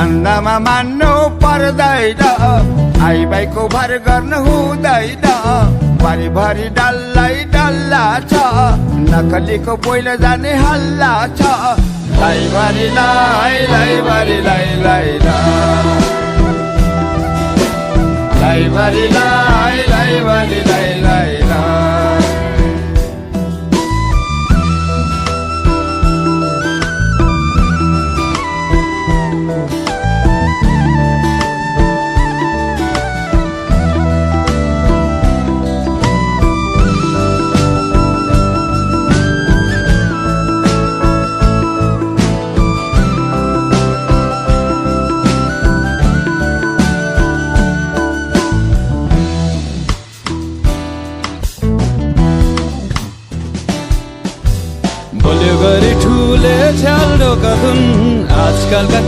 भन्दामा मान्नु पर्दैन आइबाइको भर गर्नु हुँदैन भरिभरि डल्लै डल्ला छ नकलीको पहिलो जाने हल्ला छ लाइभरि लाई लाइभरि लाई लाई लाइभरि लाई लाइभरि लाई लाई बोल्यो गरी ठुले छ्याल ढोका हुन् आजकलका